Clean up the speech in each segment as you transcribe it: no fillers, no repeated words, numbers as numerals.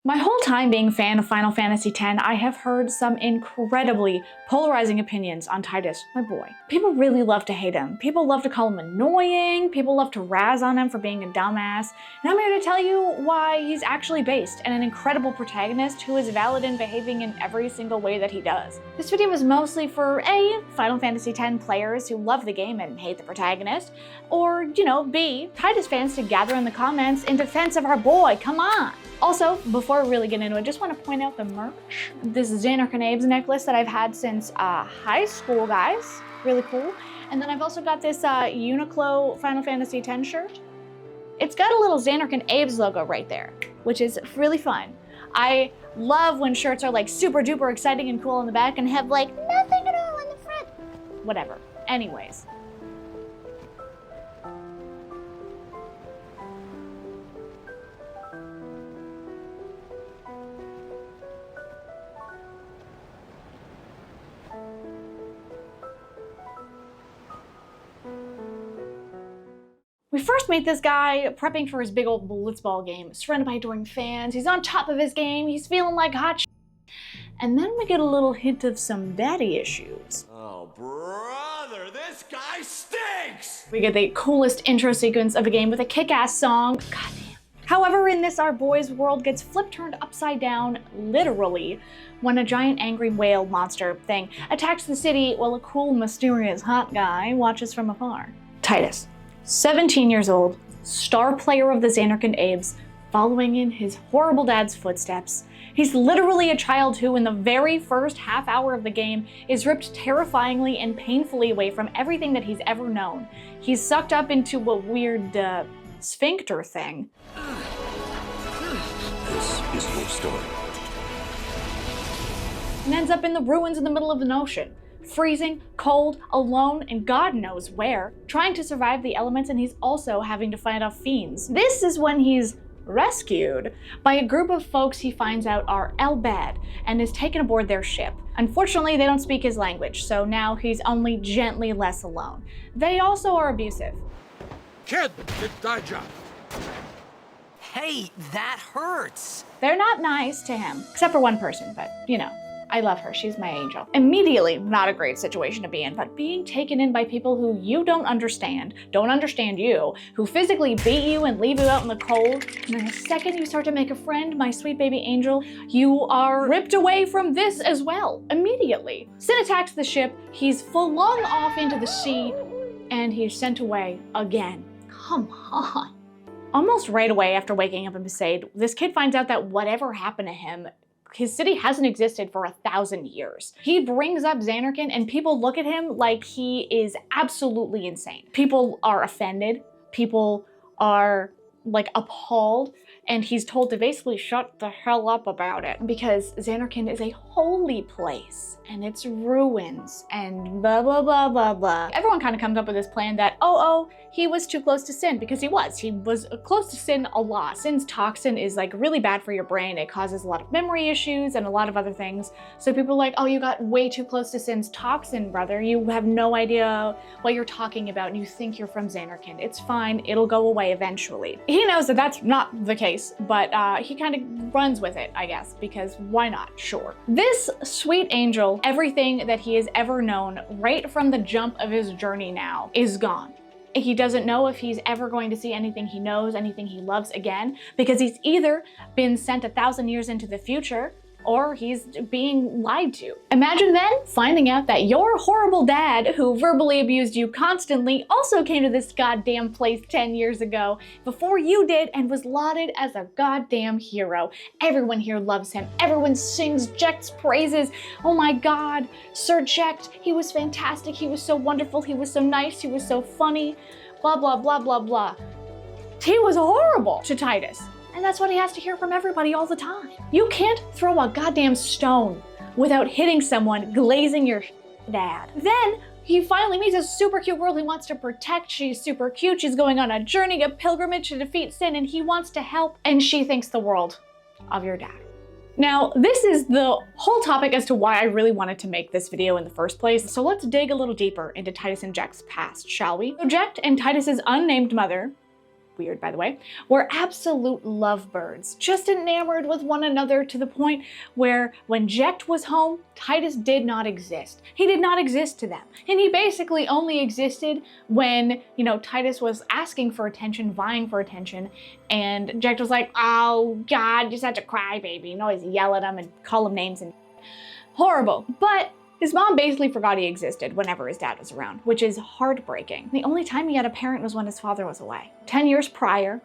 My whole time being a fan of Final Fantasy X, I have heard some incredibly polarizing opinions on Tidus, my boy. People really love to hate him. People love to call him annoying. People love to razz on him for being a dumbass. And I'm here to tell you why he's actually based and an incredible protagonist who is valid in behaving in every single way that he does. This video is mostly for A, Final Fantasy X players who love the game and hate the protagonist, or, B, Tidus fans to gather in the comments in defense of our boy, come on. Also, before we really get into it, just want to point out the merch. This Zanarkand necklace that I've had since high school, guys. Really cool. And then I've also got this Uniqlo Final Fantasy X shirt. It's got a little Zanarkand Abe's logo right there, which is really fun. I love when shirts are like super duper exciting and cool on the back and have like nothing at all in the front. Whatever. Anyways. We first meet this guy prepping for his big old blitzball game, surrounded by adoring fans. He's on top of his game, he's feeling like hot shit. And then we get a little hint of some daddy issues. Oh, brother, this guy stinks! We get the coolest intro sequence of a game with a kick-ass song. Goddamn. However, in this, our boy's world gets flip-turned upside down, literally, when a giant angry whale monster thing attacks the city while a cool, mysterious hot guy watches from afar. Tidus. 17 years old, star player of the Zanarkand Abes, following in his horrible dad's footsteps. He's literally a child who, in the very first half hour of the game, is ripped terrifyingly and painfully away from everything that he's ever known. He's sucked up into a weird, sphincter thing. This is your story. And ends up in the ruins in the middle of an ocean. Freezing, cold, alone, and God knows where, trying to survive the elements, and he's also having to fight off fiends. This is when he's rescued by a group of folks he finds out are Elbad and is taken aboard their ship. Unfortunately, they don't speak his language, so now he's only gently less alone. They also are abusive. Kid, it's thy job. Hey, that hurts. They're not nice to him, except for one person, but I love her, she's my angel. Immediately, not a great situation to be in, but being taken in by people who you don't understand you, who physically beat you and leave you out in the cold, and then the second you start to make a friend, my sweet baby angel, you are ripped away from this as well, immediately. Sin attacks the ship, he's flung off into the sea, and he's sent away again. Come on. Almost right away after waking up in Besaid, this kid finds out that whatever happened to him, his city hasn't existed for 1,000 years. He brings up Zanarkand and people look at him like he is absolutely insane. People are offended, people are like appalled, and he's told to basically shut the hell up about it because Zanarkand is a holy place and it's ruins and blah blah blah blah blah. Everyone kind of comes up with this plan that he was too close to Sin, because he was close to Sin a lot. Sin's toxin is like really bad for your brain. It causes a lot of memory issues and a lot of other things. So people are like, oh, you got way too close to Sin's toxin, brother. You have no idea what you're talking about and you think you're from Zanarkand. It's fine, it'll go away eventually. He knows that that's not the case, but he kind of runs with it, I guess, because why not? Sure. This sweet angel, everything that he has ever known right from the jump of his journey now is gone. He doesn't know if he's ever going to see anything he knows, anything he loves again, because he's either been sent 1,000 years into the future or he's being lied to. Imagine then finding out that your horrible dad, who verbally abused you constantly, also came to this goddamn place 10 years ago before you did and was lauded as a goddamn hero. Everyone here loves him. Everyone sings Jecht's praises. Oh my God, Sir Jecht, he was fantastic. He was so wonderful. He was so nice. He was so funny. Blah, blah, blah, blah, blah. He was horrible to Tidus. And that's what he has to hear from everybody all the time. You can't throw a goddamn stone without hitting someone, glazing your dad. Then he finally meets a super cute girl he wants to protect. She's super cute. She's going on a journey, a pilgrimage to defeat Sin, and he wants to help. And she thinks the world of your dad. Now, this is the whole topic as to why I really wanted to make this video in the first place. So let's dig a little deeper into Tidus and Jecht's past, shall we? So Jecht and Tidus's unnamed mother weird by the way, were absolute lovebirds, just enamored with one another to the point where when Jecht was home, Tidus did not exist. He did not exist to them. And he basically only existed when, you know, Tidus was asking for attention, vying for attention, and Jecht was like, oh God, you're such a crybaby, and always yell at him and call him names and horrible. But his mom basically forgot he existed whenever his dad was around, which is heartbreaking. The only time he had a parent was when his father was away. 10 years prior,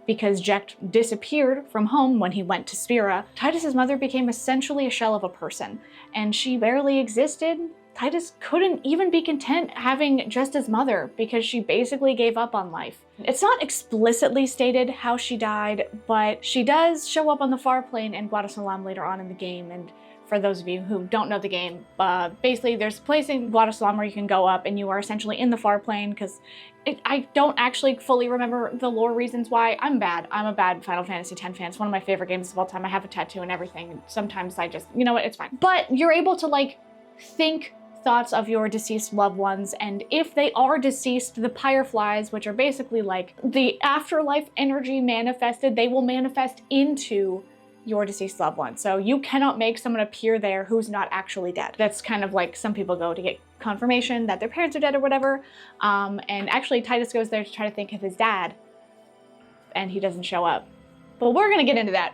because Jecht disappeared from home when he went to Spira, Tidus's mother became essentially a shell of a person, and she barely existed. Tidus couldn't even be content having just his mother because she basically gave up on life. It's not explicitly stated how she died, but she does show up on the far plane in Guadasalam later on in the game, and for those of you who don't know the game, basically there's a place in Guadasalam where you can go up and you are essentially in the far plane, because I don't actually fully remember the lore reasons why. I'm a bad Final Fantasy X fan. It's one of my favorite games of all time. I have a tattoo and everything, and sometimes I just, you know what, it's fine. But you're able to like think thoughts of your deceased loved ones, and if they are deceased, the Pyreflies, which are basically like the afterlife energy manifested, they will manifest into your deceased loved one. So you cannot make someone appear there who's not actually dead. That's kind of like some people go to get confirmation that their parents are dead or whatever. And actually Tidus goes there to try to think of his dad, and he doesn't show up. But we're gonna get into that.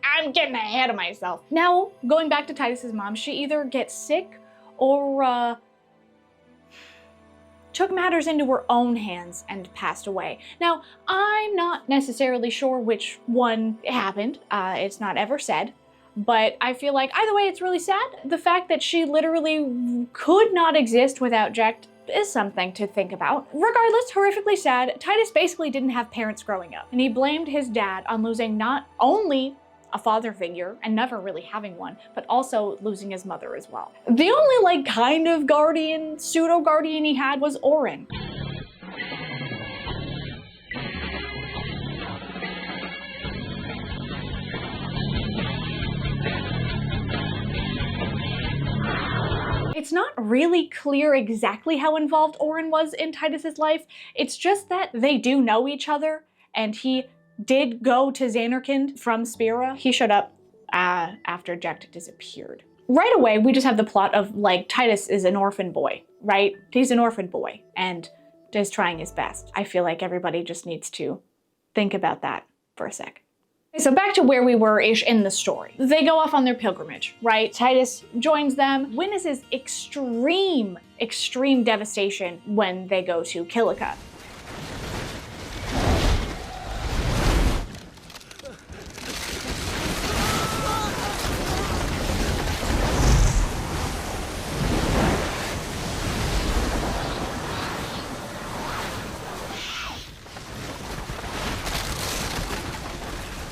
I'm getting ahead of myself. Now, going back to Tidus's mom, she either gets sick or took matters into her own hands and passed away. Now, I'm not necessarily sure which one happened. It's not ever said, but I feel like either way, it's really sad. The fact that she literally could not exist without Jecht is something to think about. Regardless, horrifically sad, Tidus basically didn't have parents growing up, and he blamed his dad on losing not only a father figure and never really having one, but also losing his mother as well. The only like kind of guardian, pseudo guardian he had was Auron. It's not really clear exactly how involved Auron was in Tidus's life. It's just that they do know each other, and he did go to Zanarkand from Spira. He showed up after Jecht disappeared. Right away, we just have the plot of like Tidus is an orphan boy, right? He's an orphan boy and is trying his best. I feel like everybody just needs to think about that for a sec. So back to where we were-ish in the story. They go off on their pilgrimage, right? Tidus joins them, witnesses extreme devastation when they go to Kilika.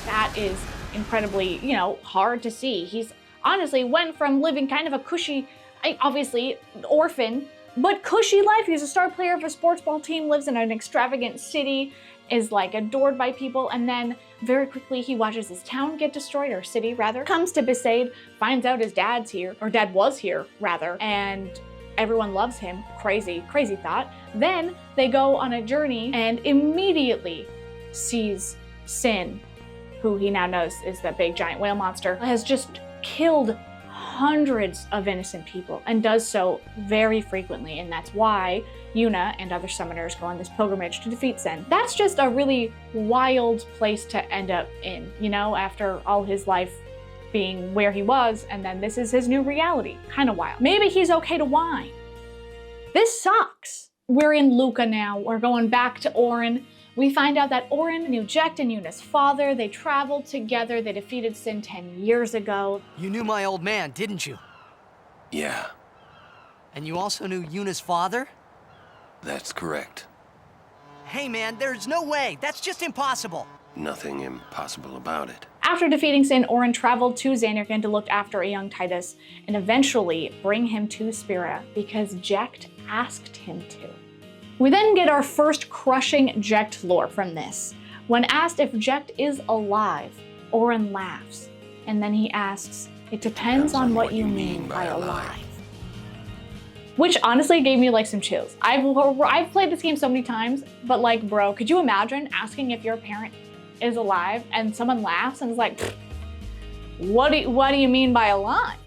That is incredibly, you know, hard to see. He's honestly went from living kind of a cushy, obviously orphan, but cushy life. He's a star player of a sports ball team, lives in an extravagant city, is like adored by people, and then very quickly he watches his town get destroyed, or city rather, comes to Besaid, finds out his dad's here, or dad was here rather, and everyone loves him. Crazy thought. Then they go on a journey and immediately sees Sin, who he now knows is that big giant whale monster, has just killed hundreds of innocent people and does so very frequently, and that's why Yuna and other summoners go on this pilgrimage to defeat Sin. That's just a really wild place to end up in, you know, after all his life being where he was, and then this is his new reality. Kind of wild. Maybe he's okay to whine. This sucks. We're in Luca now. We're going back to Auron. We find out that Auron knew Jecht and Yuna's father. They traveled together. They defeated Sin 10 years ago. You knew my old man, didn't you? Yeah, And you also knew Yuna's father? that's correct. Hey man, there's no way. That's just impossible. Nothing impossible about it. After defeating Sin, Auron traveled to Zanarkand to look after a young Tidus and eventually bring him to Spira because Jecht asked him to. We then get our first crushing Jecht lore from this. When asked if Jecht is alive, Auron laughs, and then he asks, "It depends on what you mean by alive." which honestly gave me like some chills. I've played this game so many times, but like, bro, could you imagine asking if your parent is alive and someone laughs and is like, what do you mean by alive?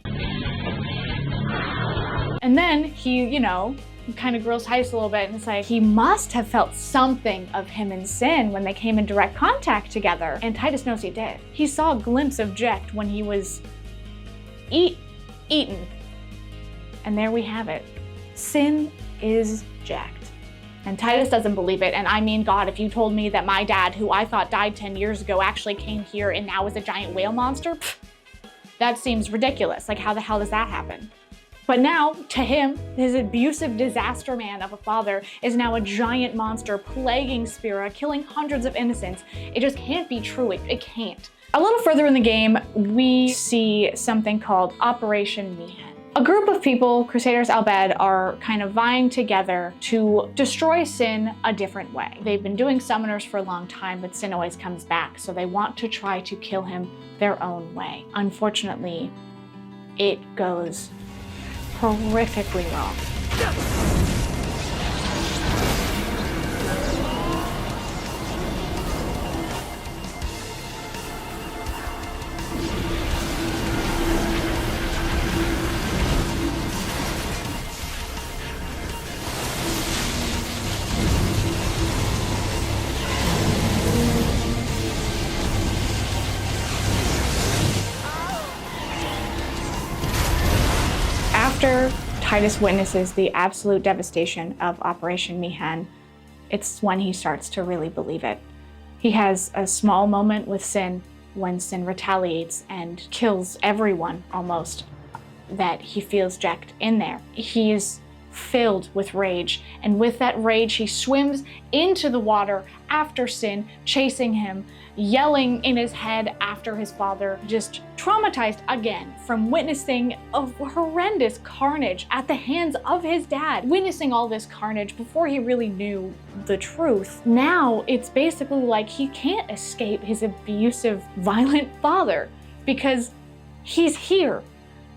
And then he, you know, kind of grows Tidus a little bit, and it's like, he must have felt something of him and Sin when they came in direct contact together. And Tidus knows he did. He saw a glimpse of Jecht when he was eaten. And there we have it. Sin is Jecht. And Tidus doesn't believe it. And I mean, God, if you told me that my dad, who I thought died 10 years ago, actually came here and now is a giant whale monster, that seems ridiculous. Like, how the hell does that happen? But now, to him, his abusive disaster man of a father is now a giant monster plaguing Spira, killing hundreds of innocents. It just can't be true. It can't. A little further in the game, we see something called Operation Mihen. A group of people, Crusaders Al Bhed, are kind of vying together to destroy Sin a different way. They've been doing summoners for a long time, but Sin always comes back, so they want to try to kill him their own way. Unfortunately, it goes horrifically wrong. After Tidus witnesses the absolute devastation of Operation Mihen, it's when he starts to really believe it. He has a small moment with Sin when Sin retaliates and kills everyone almost that he feels Jecht in there. He's filled with rage, and with that rage he swims into the water after Sin, chasing him, yelling in his head after his father, just traumatized again from witnessing a horrendous carnage at the hands of his dad, witnessing all this carnage before he really knew the truth. Now it's basically like he can't escape his abusive, violent father because he's here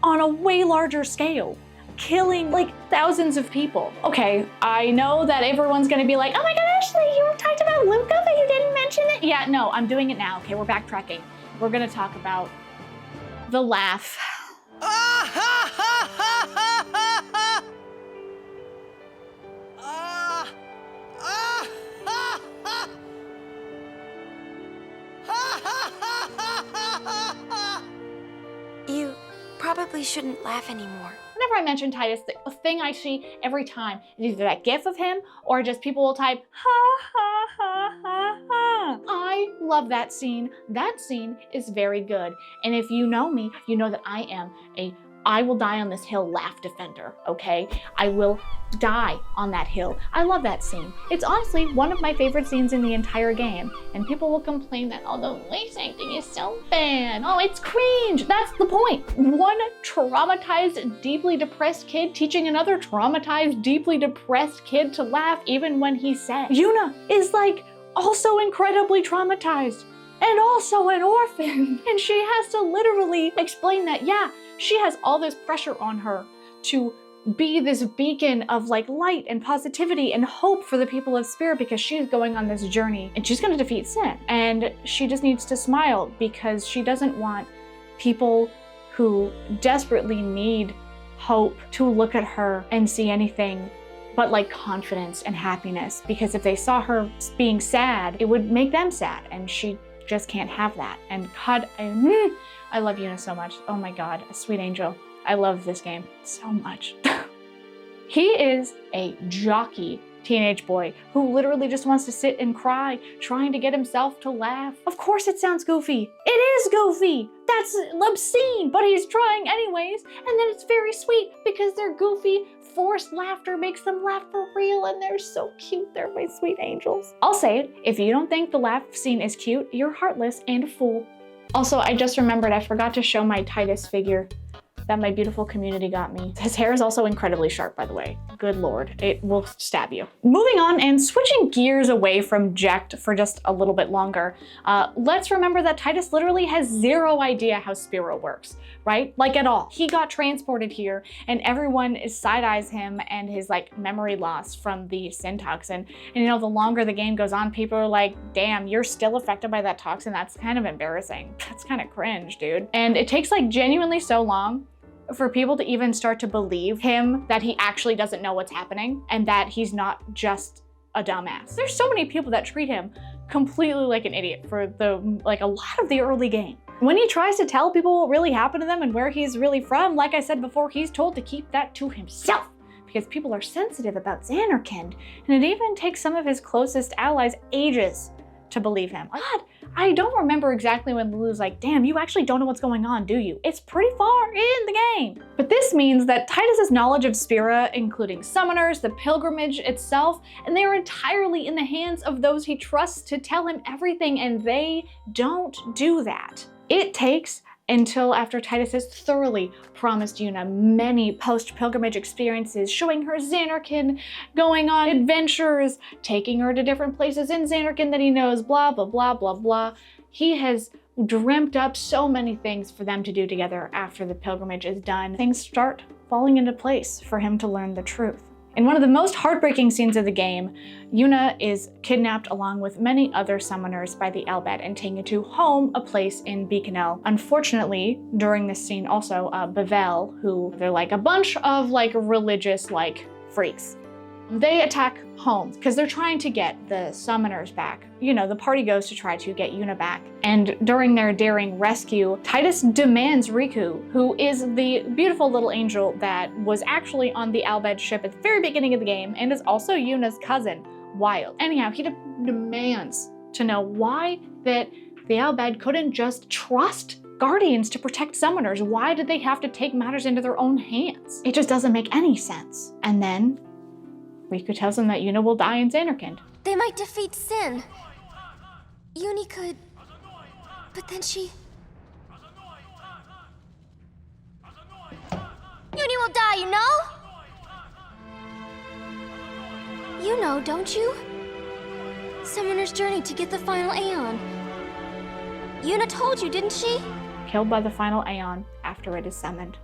on a way larger scale, killing like thousands of people. Okay, I know that everyone's gonna be like, oh my God, Ashley, you talked about Luca, but you didn't mention it. Yeah, no, I'm doing it now. Okay, we're backtracking. We're gonna talk about the laugh. You probably shouldn't laugh anymore. Whenever I mention Tidus, the thing I see every time is either that gif of him or just people will type, ha, ha, ha, ha, ha. I love that scene. That scene is very good. And if you know me, you know that I am I will die on this hill laugh defender, okay? I will die on that hill. I love that scene. It's honestly one of my favorite scenes in the entire game. And people will complain that, oh, the voice acting is so bad. Oh, it's cringe. That's the point. One traumatized, deeply depressed kid teaching another traumatized, deeply depressed kid to laugh even when he's sad. Yuna is like also incredibly traumatized and also an orphan. And she has to literally explain that, yeah, she has all this pressure on her to be this beacon of like light and positivity and hope for the people of Spirit because she's going on this journey and she's gonna defeat Sin. And she just needs to smile because she doesn't want people who desperately need hope to look at her and see anything but like confidence and happiness, because if they saw her being sad, it would make them sad, and she just can't have that. And God, I love Yuna so much. Oh my God, a sweet angel. I love this game so much. He is a jockey teenage boy who literally just wants to sit and cry, trying to get himself to laugh. Of course it sounds goofy. It is goofy. That's obscene, but he's trying anyways. And then it's very sweet because their goofy, forced laughter makes them laugh for real, and they're so cute. They're my sweet angels. I'll say it, if you don't think the laugh scene is cute, you're heartless and a fool. Also, I just remembered I forgot to show my Tidus figure. that my beautiful community got me. His hair is also incredibly sharp, by the way. Good lord, it will stab you. Moving on and switching gears away from Jecht for just a little bit longer, let's remember that Tidus literally has zero idea how Spira works, right? Like at all. He got transported here and everyone side-eyes him and his like memory loss from the sin toxin. And you know, the longer the game goes on, people are like, damn, you're still affected by that toxin. That's kind of embarrassing. That's kind of cringe, dude. And it takes like genuinely so long for people to even start to believe him that he actually doesn't know what's happening and that he's not just a dumbass. There's so many people that treat him completely like an idiot for a lot of the early game. When he tries to tell people what really happened to them and where he's really from, like I said before, he's told to keep that to himself because people are sensitive about Zanarkand, and it even takes some of his closest allies ages to believe him. God, I don't remember exactly when Lulu's like, damn, you actually don't know what's going on, do you? It's pretty far in the game. But this means that Tidus's knowledge of Spira, including summoners, the pilgrimage itself, and they are entirely in the hands of those he trusts to tell him everything, and they don't do that. It takes until after Tidus has thoroughly promised Yuna many post-pilgrimage experiences, showing her Zanarkand, going on adventures, taking her to different places in Zanarkand that he knows, blah, blah, blah, blah, blah. He has dreamt up so many things for them to do together after the pilgrimage is done. Things start falling into place for him to learn the truth. In one of the most heartbreaking scenes of the game, Yuna is kidnapped along with many other summoners by the Albed and taken to home, a place in Bikanel. Unfortunately, during this scene also, Bevel, who they're like a bunch of like religious like freaks. They attack home because they're trying to get the summoners back. You know, the party goes to try to get Yuna back. And during their daring rescue, Tidus demands Riku, who is the beautiful little angel that was actually on the Albed ship at the very beginning of the game and is also Yuna's cousin, Wild. Anyhow, he demands to know why that the Albed couldn't just trust Guardians to protect summoners. Why did they have to take matters into their own hands? It just doesn't make any sense. And then Riku tells him that Yuna will die in Zanarkand. They might defeat Sin. Yuni could... But then she... Yuni will die, you know? You know, don't you? Summoner's journey to get the final Aeon. Yuna told you, didn't she? Killed by the final Aeon after it is summoned.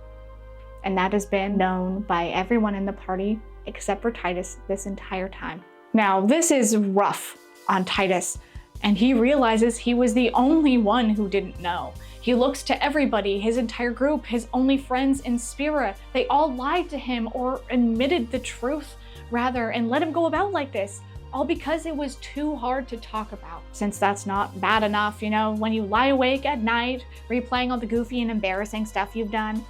And that has been known by everyone in the party except for Tidus this entire time. Now, this is rough on Tidus, and he realizes he was the only one who didn't know. He looks to everybody, his entire group, his only friends in Spira. They all lied to him or admitted the truth, rather, and let him go about like this, all because it was too hard to talk about. Since that's not bad enough, you know, when you lie awake at night, replaying all the goofy and embarrassing stuff you've done,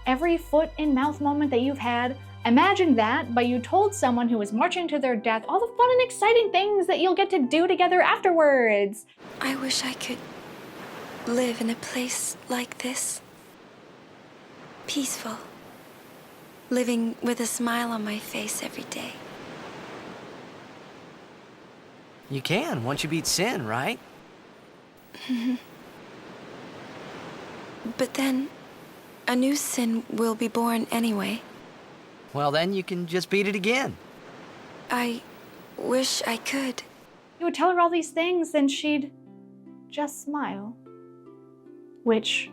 every foot and mouth moment that you've had, imagine that, but you told someone who was marching to their death all the fun and exciting things that you'll get to do together afterwards. I wish I could live in a place like this. Peaceful. Living with a smile on my face every day. You can, once you beat Sin, right? But then, a new Sin will be born anyway. Well, then you can just beat it again. I wish I could. You would tell her all these things and she'd just smile. Which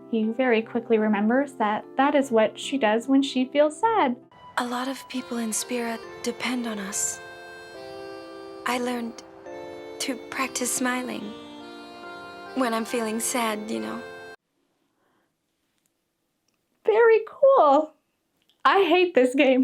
he very quickly remembers that that is what she does when she feels sad. A lot of people in Spira depend on us. I learned to practice smiling when I'm feeling sad, you know. Very cool. I hate this game.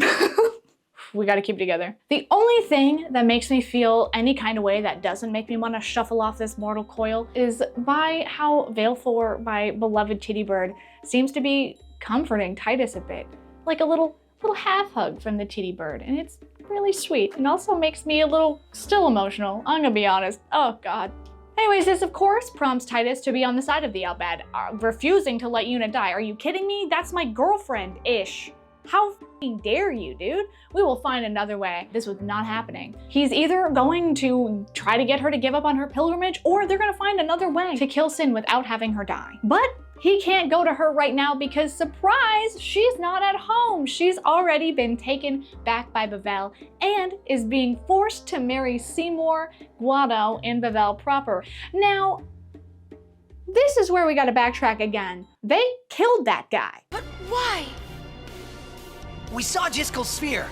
We gotta keep it together. The only thing that makes me feel any kind of way that doesn't make me want to shuffle off this mortal coil is by how Baleful, my beloved titty bird, seems to be comforting Tidus a bit. Like a little half hug from the titty bird, and it's really sweet and also makes me a little still emotional, I'm gonna be honest. Oh god. Anyways, this of course prompts Tidus to be on the side of the Albed, refusing to let Yuna die. Are you kidding me? That's my girlfriend-ish. How f***ing dare you, dude? We will find another way. This was not happening. He's either going to try to get her to give up on her pilgrimage, or they're gonna find another way to kill Sin without having her die. But he can't go to her right now because, surprise, she's not at home. She's already been taken back by Bevelle and is being forced to marry Seymour Guado in Bevelle proper. Now, this is where we gotta backtrack again. They killed that guy. But why? We saw Jiskel's sphere.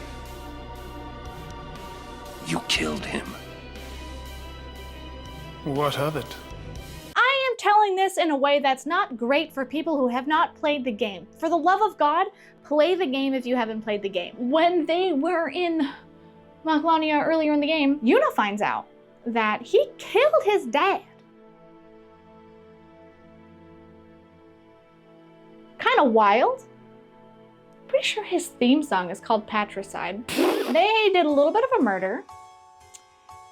You killed him. What of it? I am telling this in a way that's not great for people who have not played the game. For the love of God, play the game if you haven't played the game. When they were in Macedonia earlier in the game, Yuna finds out that he killed his dad. Kind of wild. Pretty sure his theme song is called Patricide. They did a little bit of a murder.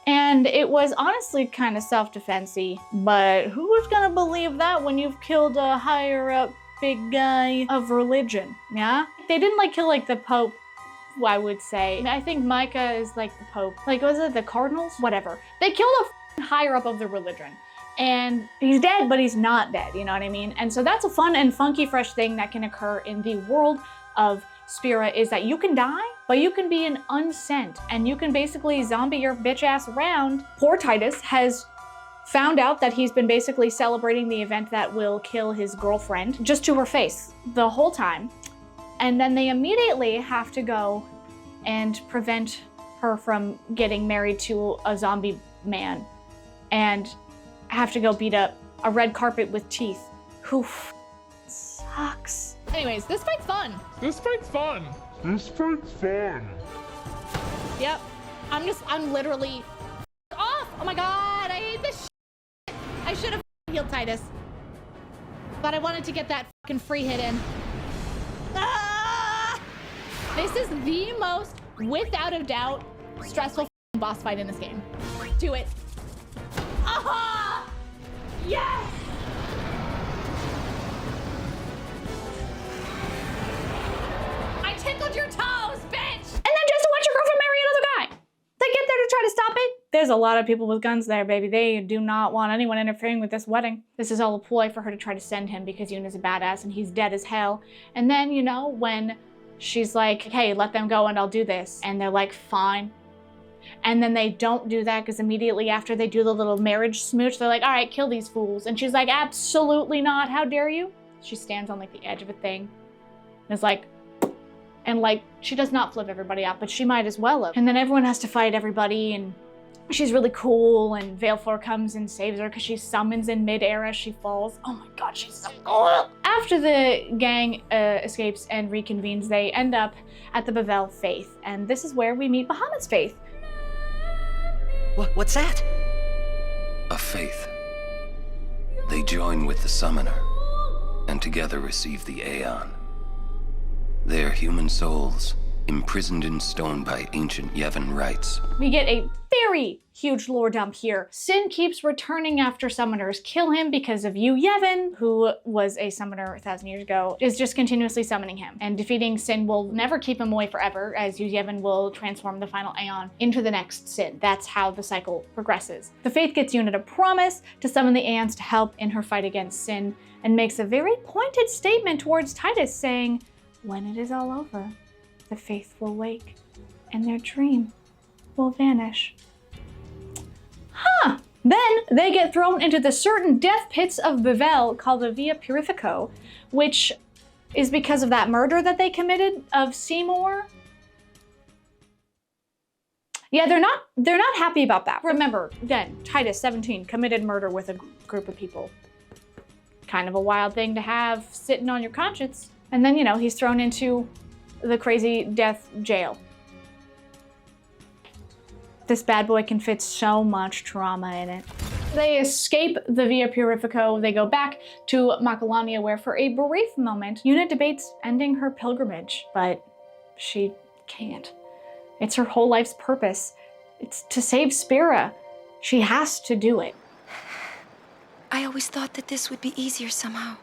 And it was honestly kind of self-defense-y, but who's gonna believe that when you've killed a higher-up big guy of religion, yeah? They didn't like kill like the Pope, I would say. I think Micah is like the Pope. Like, was it the Cardinals? Whatever. They killed a higher-up of the religion. And he's dead, but he's not dead, you know what I mean? And so that's a fun and funky, fresh thing that can occur in the world of Spira, is that you can die, but you can be an unsent, and you can basically zombie your bitch ass around. Poor Tidus has found out that he's been basically celebrating the event that will kill his girlfriend just to her face the whole time. And then they immediately have to go and prevent her from getting married to a zombie man and have to go beat up a red carpet with teeth. Who sucks. Anyways, this fight's fun. This fight's fun. Yep. I'm literally off. Oh my God, I hate this shit. I should have healed Tidus. But I wanted to get that fucking free hit in. Ah! This is the most, without a doubt, stressful boss fight in this game. Do it. Aha! Yes! I tickled your toes, bitch! And then just to watch your girlfriend marry another guy. They get there to try to stop it. There's a lot of people with guns there, baby. They do not want anyone interfering with this wedding. This is all a ploy for her to try to send him because Yuna's a badass and he's dead as hell. And then, you know, when she's like, hey, let them go and I'll do this. And they're like, fine. And then they don't do that because immediately after they do the little marriage smooch, they're like, all right, kill these fools. And she's like, absolutely not. How dare you? She stands on like the edge of a thing and is like, and like, she does not flip everybody out, but she might as well have. And then everyone has to fight everybody, and she's really cool, and Veilflor comes and saves her because she summons in midair as she falls. Oh my God, she's so cool. After the gang escapes and reconvenes, they end up at the Bevelle Faith, and this is where we meet Bahamut's faith. What's that? A faith. They join with the summoner, and together receive the Aeon. They are human souls, imprisoned in stone by ancient Yevon rites. We get a very huge lore dump here. Sin keeps returning after summoners kill him because of Yu Yevon, who was a summoner 1,000 years ago, is just continuously summoning him. And defeating Sin will never keep him away forever, as Yu Yevon will transform the final Aeon into the next Sin. That's how the cycle progresses. The Faith gets Yuna to promise to summon the Aeons to help in her fight against Sin, and makes a very pointed statement towards Tidus, saying, when it is all over, the Faith will wake, and their dream will vanish. Huh. Then they get thrown into the certain death pits of Bevelle called the Via Purifico, which is because of that murder that they committed of Seymour. Yeah, they're not happy about that. Remember, again, Tidus, 17, committed murder with a group of people. Kind of a wild thing to have sitting on your conscience. And then, you know, he's thrown into the crazy death jail. This bad boy can fit so much trauma in it. They escape the Via Purifico. They go back to Macedonia, where for a brief moment, Yuna debates ending her pilgrimage, but she can't. It's her whole life's purpose. It's to save Spira. She has to do it. I always thought that this would be easier somehow.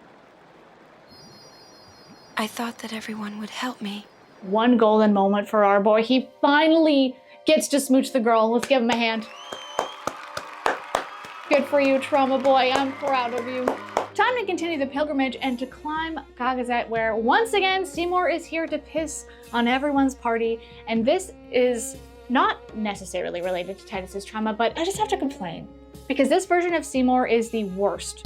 I thought that everyone would help me. One golden moment for our boy. He finally gets to smooch the girl. Let's give him a hand. Good for you, trauma boy. I'm proud of you. Time to continue the pilgrimage and to climb Gagazet, where once again Seymour is here to piss on everyone's party, and this is not necessarily related to Tidus's trauma, but I just have to complain because this version of Seymour is the worst.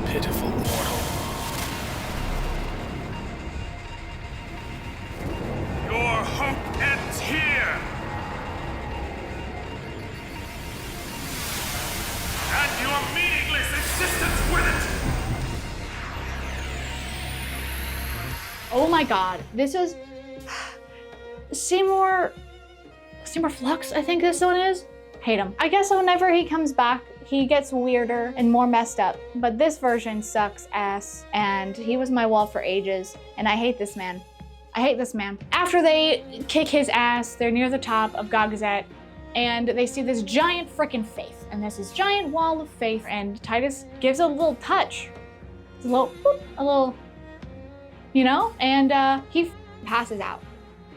Pitiful mortal. Your hope ends here! And your meaningless existence with it! Oh my god, this is Seymour Flux, I think this one is. Hate him. I guess whenever he comes back, he gets weirder and more messed up, but this version sucks ass, and he was my wall for ages, and I hate this man. I hate this man. After they kick his ass, they're near the top of Gagazet, and they see this giant frickin' faith, and there's this giant wall of faith, and Tidus gives a little touch. It's a little, whoop, a little, you know? And he passes out.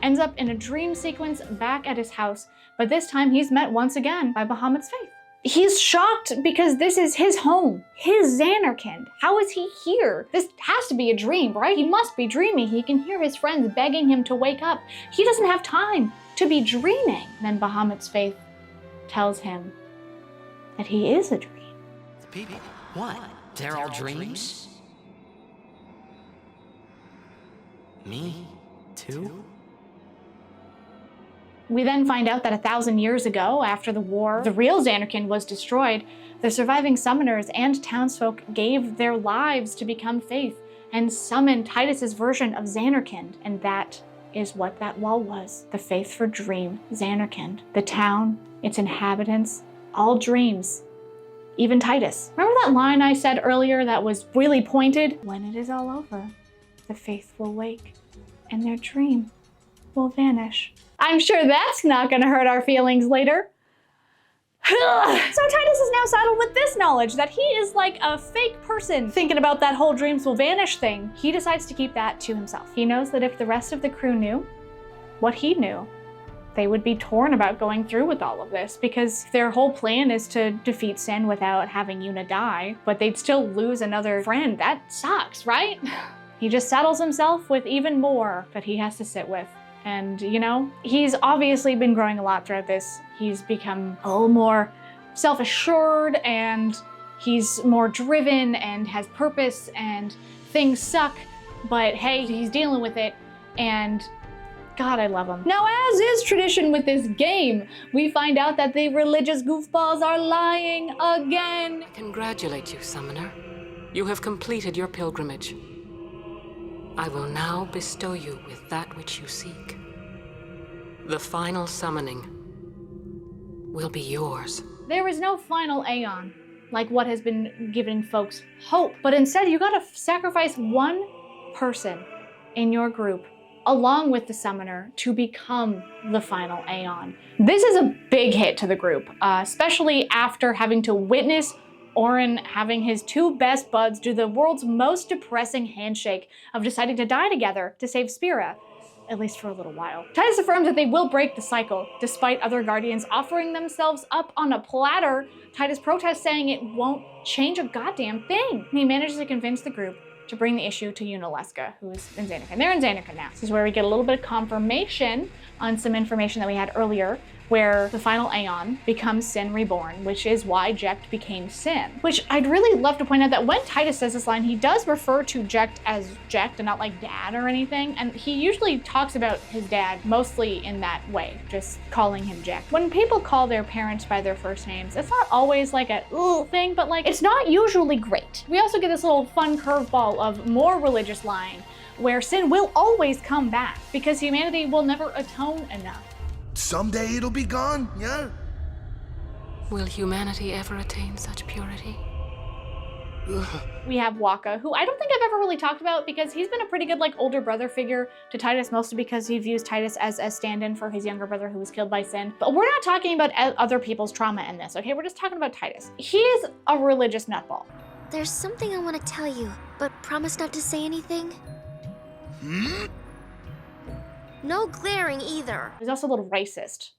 Ends up in a dream sequence back at his house, but this time he's met once again by Bahamut's faith. He's shocked because this is his home, his Zanarkand. How is he here? This has to be a dream, right? He must be dreaming. He can hear his friends begging him to wake up. He doesn't have time to be dreaming. Then Bahamut's faith tells him that he is a dream. People, what? They're all dreams? Me, too? We then find out that 1,000 years ago, after the war, the real Zanarkand was destroyed. The surviving summoners and townsfolk gave their lives to become faith and summoned Tidus's version of Zanarkand, and that is what that wall was. The faith for dream, Zanarkand. The town, its inhabitants, all dreams. Even Tidus. Remember that line I said earlier that was really pointed? When it is all over, the faith will wake, and their dream will vanish. I'm sure that's not gonna hurt our feelings later. So Tidus is now saddled with this knowledge that he is like a fake person thinking about that whole dreams will vanish thing. He decides to keep that to himself. He knows that if the rest of the crew knew what he knew, they would be torn about going through with all of this because their whole plan is to defeat Sin without having Yuna die, but they'd still lose another friend. That sucks, right? He just saddles himself with even more that he has to sit with. And, you know, he's obviously been growing a lot throughout this. He's become a little more self-assured, and he's more driven and has purpose, and things suck, but hey, he's dealing with it, and God, I love him. Now, as is tradition with this game, we find out that the religious goofballs are lying again. I congratulate you, Summoner. You have completed your pilgrimage. I will now bestow you with that which you seek. The final summoning will be yours. There is no final Aeon, like what has been giving folks hope, but instead you gotta sacrifice one person in your group along with the summoner to become the final Aeon. This is a big hit to the group, especially after having to witness Orin having his two best buds do the world's most depressing handshake of deciding to die together to save Spira, at least for a little while. Tidus affirms that they will break the cycle, despite other Guardians offering themselves up on a platter. Tidus protests, saying it won't change a goddamn thing. And he manages to convince the group to bring the issue to Yuna, who is in Zanarkand. They're in Zanarkand now. This is where we get a little bit of confirmation on some information that we had earlier, where the final Aeon becomes Sin Reborn, which is why Jecht became Sin. Which I'd really love to point out that when Tidus says this line, he does refer to Jecht as Jecht and not like dad or anything, and he usually talks about his dad mostly in that way, just calling him Jecht. When people call their parents by their first names, it's not always like a ooh thing, but like it's not usually great. We also get this little fun curveball of more religious lying, where Sin will always come back because humanity will never atone enough. Someday it'll be gone, yeah? Will humanity ever attain such purity? We have Waka, who I don't think I've ever really talked about because he's been a pretty good like older brother figure to Tidus, mostly because he views Tidus as a stand-in for his younger brother who was killed by Sin. But we're not talking about other people's trauma in this, okay? We're just talking about Tidus. He is a religious nutball. There's something I want to tell you, but promise not to say anything. No glaring either. He's also a little racist.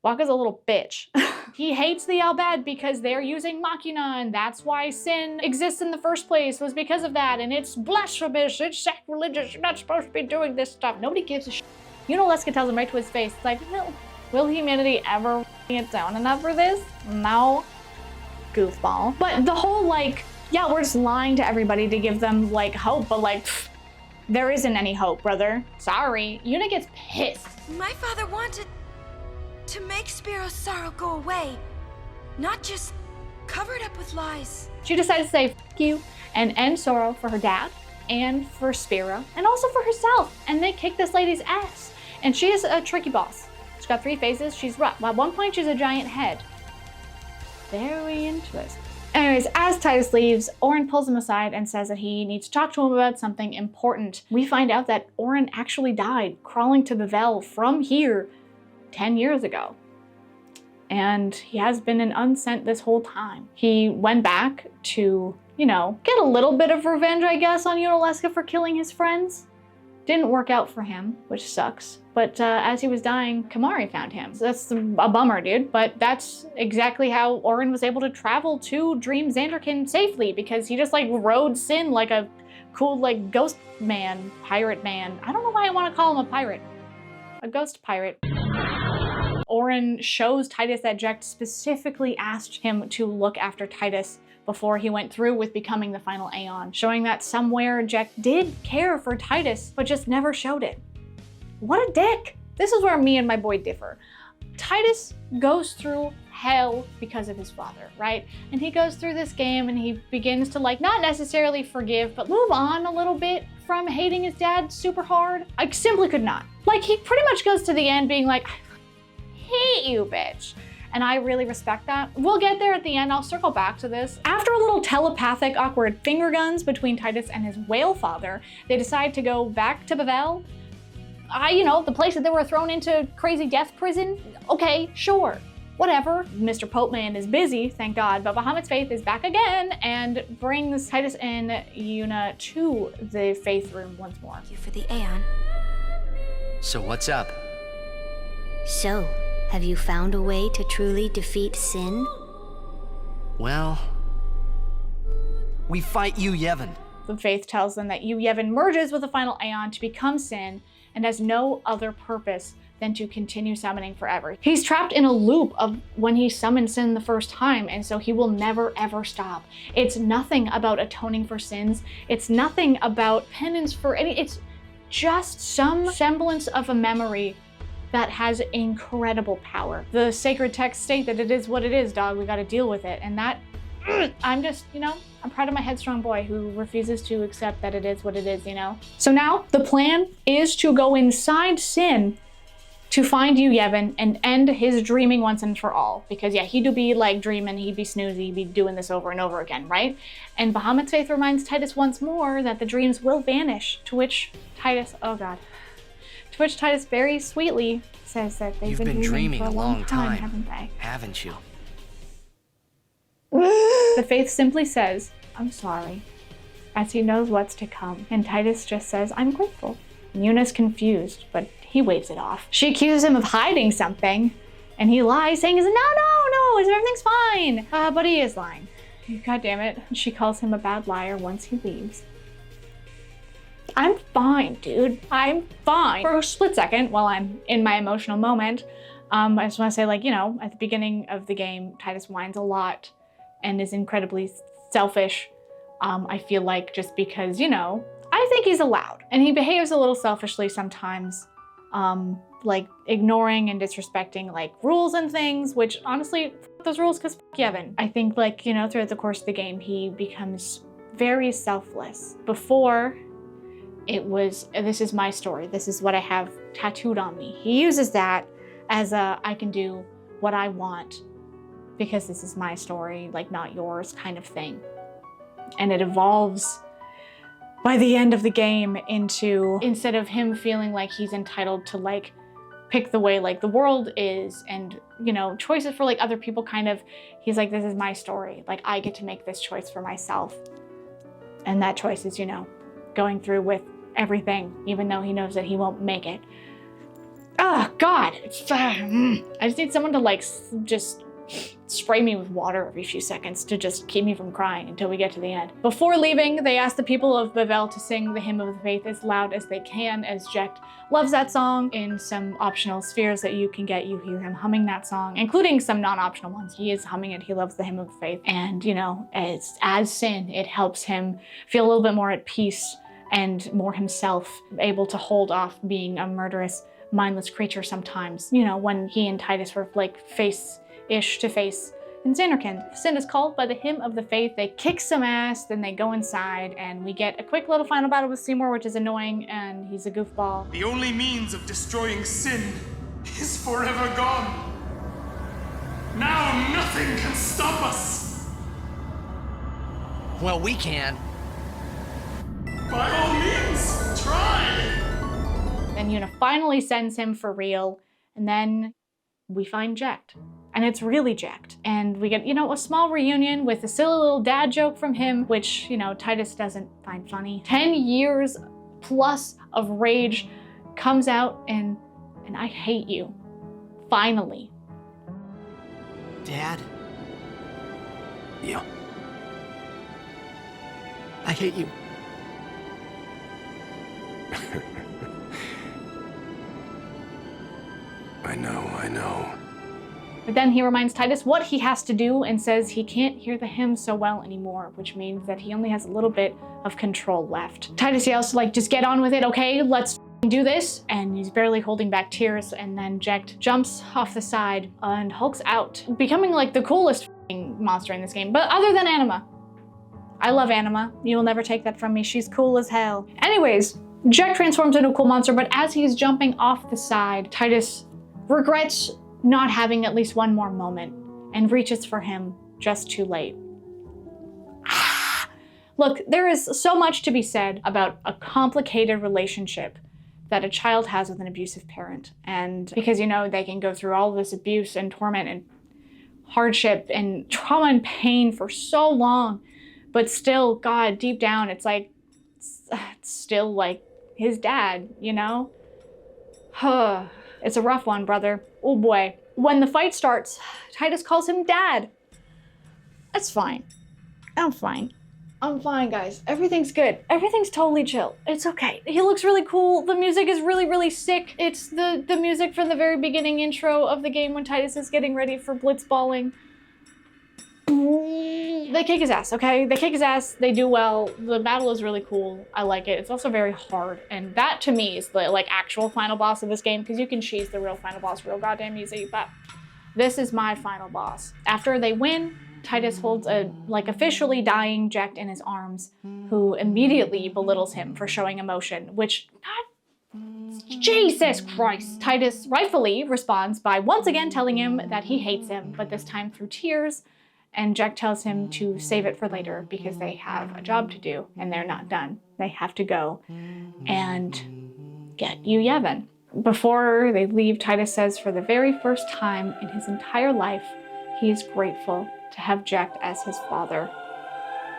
Wakka's a little bitch. He hates the Albed because they're using Machina, and that's why sin exists in the first place, was because of that, and it's blasphemous, it's sacrilegious, you're not supposed to be doing this stuff. Nobody gives a shit. Yuna tells him right to his face, it's like, will humanity ever get down enough for this? No. Goofball. But the whole like, yeah, we're just lying to everybody to give them like hope, but like, there isn't any hope, brother. Sorry. Yuna gets pissed. My father wanted to make Spiro's sorrow go away, not just cover it up with lies. She decided to say F you and end sorrow for her dad and for Spiro and also for herself. And they kick this lady's ass. And she is a tricky boss. She's got 3 faces. She's rough. At one point, she's a giant head. Very interesting. Anyways, as Tidus leaves, Auron pulls him aside and says that he needs to talk to him about something important. We find out that Auron actually died crawling to Bevelle from here 10 years ago. And he has been an unsent this whole time. He went back to, you know, get a little bit of revenge, I guess, on Yuna for killing his friends. Didn't work out for him, which sucks. But as he was dying, Kimahri found him. So that's a bummer, dude. But that's exactly how Auron was able to travel to Dream Zanarkand safely, because he just like rode Sin like a cool like ghost man, pirate man. I don't know why I want to call him a pirate. A ghost pirate. Auron shows Tidus that Jecht specifically asked him to look after Tidus before he went through with becoming the final Aeon, showing that somewhere Jecht did care for Tidus, but just never showed it. What a dick! This is where me and my boy differ. Tidus goes through hell because of his father, right? And he goes through this game and he begins to like, not necessarily forgive, but move on a little bit from hating his dad super hard. I simply could not. Like, he pretty much goes to the end being like, I hate you, bitch. And I really respect that. We'll get there at the end. I'll circle back to this. After a little telepathic, awkward finger guns between Tidus and his whale father, they decide to go back to Bevelle. You know, the place that they were thrown into crazy death prison. Okay, sure, whatever. Mr. Popeman is busy, thank God, but Bahamut's Faith is back again and brings Tidus and Yuna to the Faith Room once more. Thank you for the Aeon. So what's up? So, have you found a way to truly defeat sin? Well, we fight Yu Yevon. The Faith tells them that Yu Yevon merges with the final Aeon to become Sin and has no other purpose than to continue summoning forever. He's trapped in a loop of when he summoned Sin the first time, and so he will never ever stop. It's nothing about atoning for sins. It's nothing about penance for any, it's just some semblance of a memory that has incredible power. The sacred texts state that it is what it is, dog. We gotta deal with it. And that, I'm just, you know, I'm proud of my headstrong boy who refuses to accept that it is what it is, you know? So now the plan is to go inside Sin to find Yu Yevon and end his dreaming once and for all. Because yeah, he'd be like dreaming, he'd be snoozing, he'd be doing this over and over again, right? And Bahamut's Faith reminds Tidus once more that the dreams will vanish, to which Tidus, oh God. To which Tidus very sweetly says that they've been dreaming for a long time, haven't they? Haven't you? The Faith simply says, I'm sorry, as he knows what's to come. And Tidus just says, I'm grateful. Yuna's confused, but he waves it off. She accuses him of hiding something, and he lies, saying, no, everything's fine. But he is lying. God damn it. She calls him a bad liar once he leaves. I'm fine, dude. I'm fine. For a split second, while I'm in my emotional moment, I just want to say, like, you know, at the beginning of the game, Tidus whines a lot and is incredibly selfish. I feel like just because, you know, I think he's allowed. And he behaves a little selfishly sometimes, like ignoring and disrespecting like rules and things, which honestly, f those rules, because f Yevon. I think, like, you know, throughout the course of the game, he becomes very selfless. Before, it was, this is my story. This is what I have tattooed on me. He uses that as a, I can do what I want because this is my story, like not yours kind of thing. And it evolves by the end of the game into, instead of him feeling like he's entitled to like pick the way like the world is and, you know, choices for like other people kind of, he's like, this is my story. Like I get to make this choice for myself. And that choice is, you know, going through with everything, even though he knows that he won't make it. Oh God, I just need someone to like just spray me with water every few seconds to just keep me from crying until we get to the end. Before leaving, they ask the people of Bavel to sing the Hymn of the Faith as loud as they can, as Jecht loves that song. In some optional spheres that you can get, you hear him humming that song, including some non-optional ones. He is humming it. He loves the Hymn of the Faith. And, you know, as Sin, it helps him feel a little bit more at peace and more himself, able to hold off being a murderous, mindless creature sometimes. You know, when he and Tidus were like face-ish to face in Zanarkand. Sin is called by the Hymn of the Faith. They kick some ass, then they go inside, and we get a quick little final battle with Seymour, which is annoying, and he's a goofball. The only means of destroying sin is forever gone. Now nothing can stop us. Well, we can. By all means, try. Then Yuna finally sends him for real, and then we find Jecht. And it's really Jecht. And we get, you know, a small reunion with a silly little dad joke from him, which, you know, Tidus doesn't find funny. 10 years plus of rage comes out, and I hate you. Finally. Dad, Yeah. I hate you. I know. But then he reminds Tidus what he has to do and says he can't hear the hymn so well anymore, which means that he only has a little bit of control left. Tidus yells, like, just get on with it, okay? Let's do this. And he's barely holding back tears, and then Jecht jumps off the side and hulks out, becoming like the coolest monster in this game, but other than Anima. I love Anima. You will never take that from me. She's cool as hell. Anyways, Jecht transforms into a cool monster, but as he's jumping off the side, Tidus regrets not having at least one more moment and reaches for him just too late. Look, there is so much to be said about a complicated relationship that a child has with an abusive parent. And because, you know, they can go through all this abuse and torment and hardship and trauma and pain for so long, but still, God, deep down, it's like, it's still like his dad, you know? It's a rough one, brother. Oh boy. When the fight starts, Tidus calls him Dad. That's fine. I'm fine. I'm fine, guys. Everything's good. Everything's totally chill. It's okay. He looks really cool. The music is really, really sick. It's the music from the very beginning intro of the game when Tidus is getting ready for blitzballing. They kick his ass, okay? They kick his ass, they do well. The battle is really cool. I like it. It's also very hard. And that to me is the like actual final boss of this game, because you can cheese the real final boss real goddamn easy, but this is my final boss. After they win, Tidus holds a like officially dying Jecht in his arms, who immediately belittles him for showing emotion, which Jesus Christ. Tidus rightfully responds by once again telling him that he hates him, but this time through tears. And Jecht tells him to save it for later because they have a job to do and they're not done. They have to go and get Yevon. Before they leave, Tidus says for the very first time in his entire life, he is grateful to have Jecht as his father.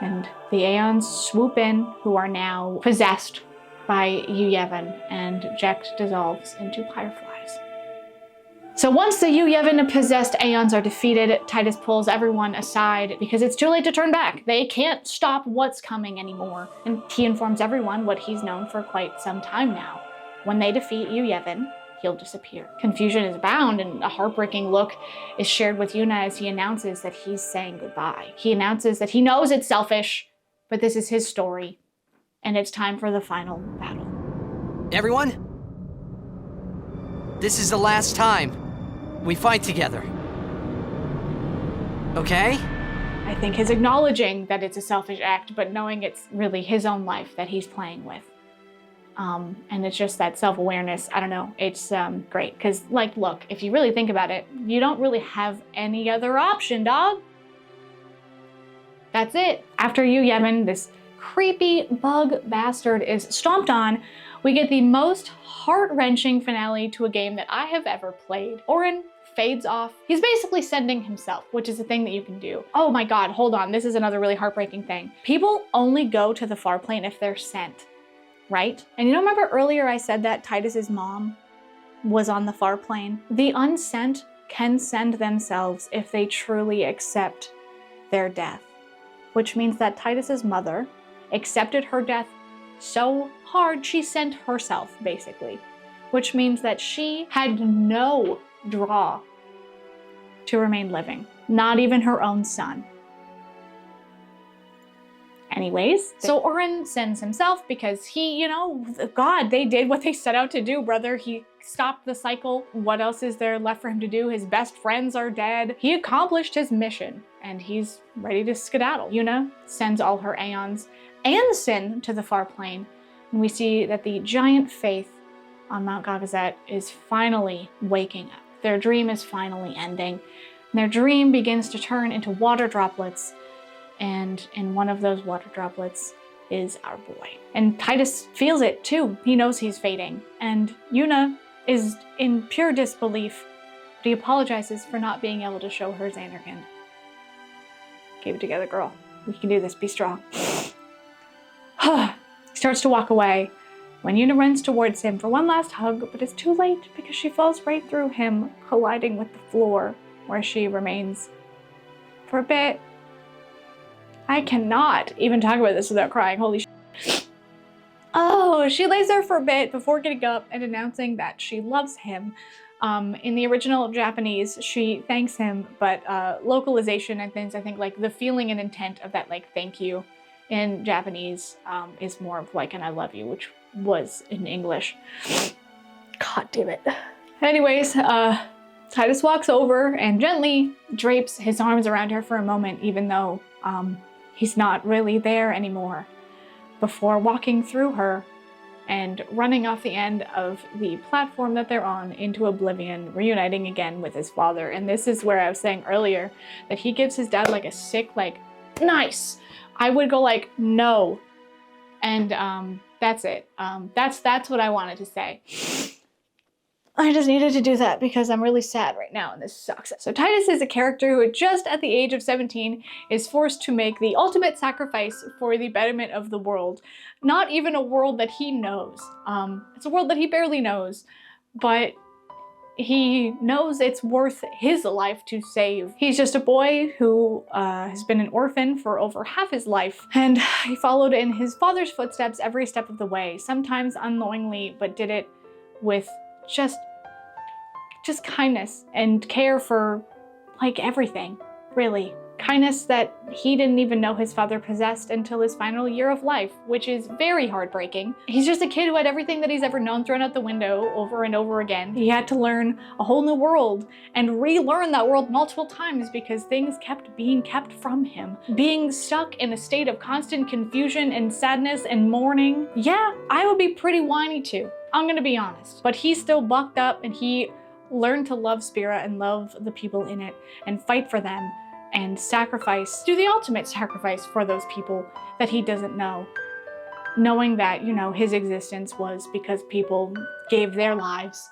And the Aeons swoop in, who are now possessed by Yevon, and Jecht dissolves into fireflies. So once the Yevon-possessed Aeons are defeated, Tidus pulls everyone aside because it's too late to turn back. They can't stop what's coming anymore. And he informs everyone what he's known for quite some time now. When they defeat Yevon, he'll disappear. Confusion is abound, and a heartbreaking look is shared with Yuna as he announces that he's saying goodbye. He announces that he knows it's selfish, but this is his story, and it's time for the final battle. Everyone, this is the last time we fight together. Okay? I think his acknowledging that it's a selfish act, but knowing it's really his own life that he's playing with. And it's just that self-awareness. I don't know, it's great. Because, like, look, if you really think about it, you don't really have any other option, dog. That's it. After Yevon, this creepy bug bastard is stomped on, we get the most heart-wrenching finale to a game that I have ever played. Orin fades off. He's basically sending himself, which is a thing that you can do. Oh my God, hold on. This is another really heartbreaking thing. People only go to the far plane if they're sent, right? And you know, remember earlier I said that Tidus's mom was on the far plane. The unsent can send themselves if they truly accept their death, which means that Tidus's mother accepted her death so hard she sent herself, basically, which means that she had no draw to remain living, not even her own son. Anyways, so Oren sends himself because he, you know, God, they did what they set out to do, brother. He stopped the cycle. What else is there left for him to do? His best friends are dead. He accomplished his mission and he's ready to skedaddle. Yuna sends all her Aeons and Sin to the far plane, and we see that the giant faith on Mount Gagazet is finally waking up. Their dream is finally ending. And their dream begins to turn into water droplets, and in one of those water droplets is our boy. And Tidus feels it too. He knows he's fading. And Yuna is in pure disbelief, but he apologizes for not being able to show her Zanarkand. Keep it together, girl. We can do this. Be strong. He starts to walk away when Yuna runs towards him for one last hug, but it's too late because she falls right through him, colliding with the floor, where she remains for a bit. I cannot even talk about this without crying. Holy shit. Oh, she lays there for a bit before getting up and announcing that she loves him. In the original Japanese, she thanks him, but localization and things, I think like the feeling and intent of that like thank you in Japanese is more of like an I love you, which was in English. God damn it. Anyways, Tidus walks over and gently drapes his arms around her for a moment, even though he's not really there anymore, before walking through her and running off the end of the platform that they're on into oblivion, reuniting again with his father. And this is where I was saying earlier that he gives his dad like a sick, like, nice. I would go like, no. And that's it. That's what I wanted to say. I just needed to do that because I'm really sad right now and this sucks. So Tidus is a character who just at the age of 17 is forced to make the ultimate sacrifice for the betterment of the world. Not even a world that he knows. It's a world that he barely knows, but he knows it's worth his life to save. He's just a boy who has been an orphan for over half his life, and he followed in his father's footsteps every step of the way, sometimes unknowingly, but did it with just kindness and care for like everything, really. Kindness that he didn't even know his father possessed until his final year of life, which is very heartbreaking. He's just a kid who had everything that he's ever known thrown out the window over and over again. He had to learn a whole new world and relearn that world multiple times because things kept being kept from him. Being stuck in a state of constant confusion and sadness and mourning. Yeah, I would be pretty whiny too. I'm gonna be honest. But he still bucked up and he learned to love Spira and love the people in it and fight for them and sacrifice, do the ultimate sacrifice for those people that he doesn't know. Knowing that, you know, his existence was because people gave their lives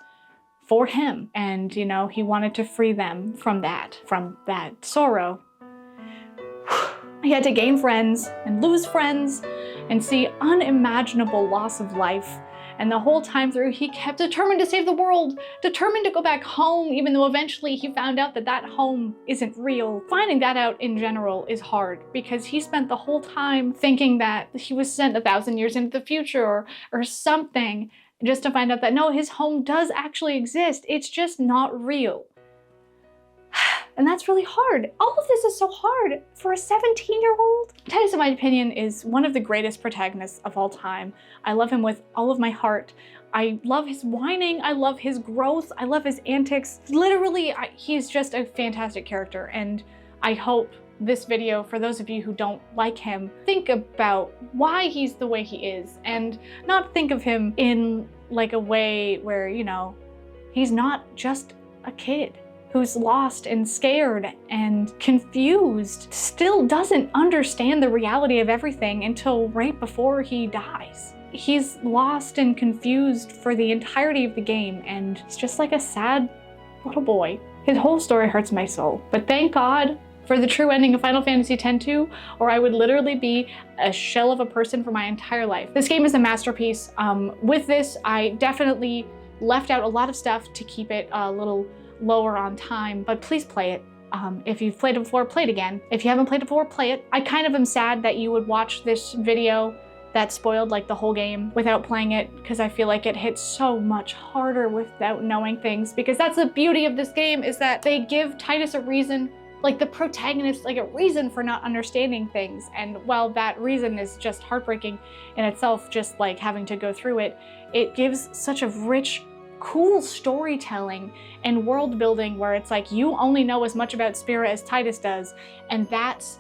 for him. And, you know, he wanted to free them from that sorrow. He had to gain friends and lose friends and see unimaginable loss of life. And the whole time through, he kept determined to save the world, determined to go back home, even though eventually he found out that that home isn't real. Finding that out in general is hard because he spent the whole time thinking that he was sent 1,000 years into the future or something, just to find out that no, his home does actually exist. It's just not real. And that's really hard. All of this is so hard for a 17-year-old. Tidus, in my opinion, is one of the greatest protagonists of all time. I love him with all of my heart. I love his whining. I love his growth. I love his antics. Literally, he's just a fantastic character. And I hope this video, for those of you who don't like him, think about why he's the way he is and not think of him in like a way where, you know, he's not just a kid who's lost and scared and confused, still doesn't understand the reality of everything until right before he dies. He's lost and confused for the entirety of the game, and he's just like a sad little boy. His whole story hurts my soul, but thank God for the true ending of Final Fantasy X-2, or I would literally be a shell of a person for my entire life. This game is a masterpiece. With this, I definitely left out a lot of stuff to keep it a little lower on time, but please play it. If you've played it before, play it again. If you haven't played it before, play it. I kind of am sad that you would watch this video that spoiled like the whole game without playing it, because I feel like it hits so much harder without knowing things, because that's the beauty of this game, is that they give Tidus a reason, like the protagonist, like a reason for not understanding things. And while that reason is just heartbreaking in itself, just like having to go through it, it gives such a rich, cool storytelling and world building where it's like you only know as much about Spira as Tidus does, and that's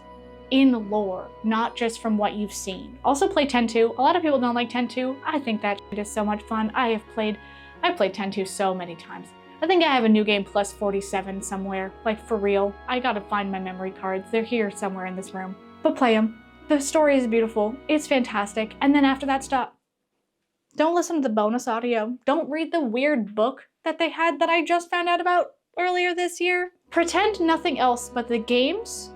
in lore, not just from what you've seen. Also play 10-2. A lot of people don't like 10-2. I think that shit is so much fun. I've played 10-2 so many times. I think I have a new game plus 47 somewhere, like for real. I gotta find my memory cards. They're here somewhere in this room. But play them. The story is beautiful. It's fantastic. And then after that, stop. Don't listen to the bonus audio. Don't read the weird book that they had that I just found out about earlier this year. Pretend nothing else but the games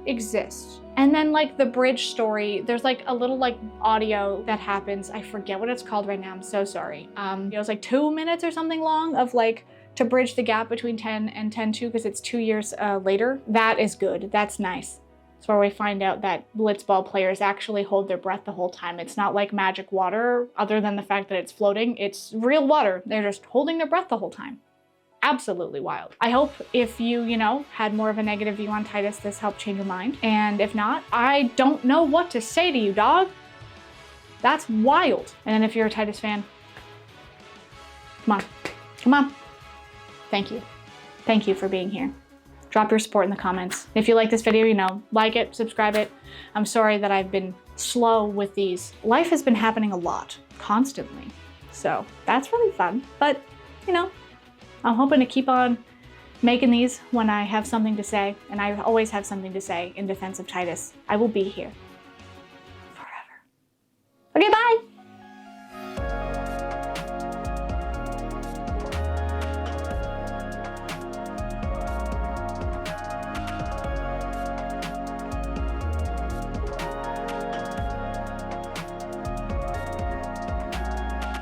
exist. And then like the bridge story, there's like a little like audio that happens. I forget what it's called right now. I'm so sorry. It was like 2 minutes or something long of like to bridge the gap between 10 and 10-2 because it's 2 years later. That is good. That's nice. It's where we find out that blitzball players actually hold their breath the whole time. It's not like magic water, other than the fact that it's floating. It's real water. They're just holding their breath the whole time. Absolutely wild. I hope if you know, had more of a negative view on Tidus, this helped change your mind. And if not, I don't know what to say to you, dog. That's wild. And then if you're a Tidus fan, come on, come on. Thank you. Thank you for being here. Drop your support in the comments. If you like this video, you know, like it, subscribe it. I'm sorry that I've been slow with these. Life has been happening a lot, constantly. So that's really fun. But, you know, I'm hoping to keep on making these when I have something to say. And I always have something to say in defense of Tidus. I will be here forever. Okay, bye.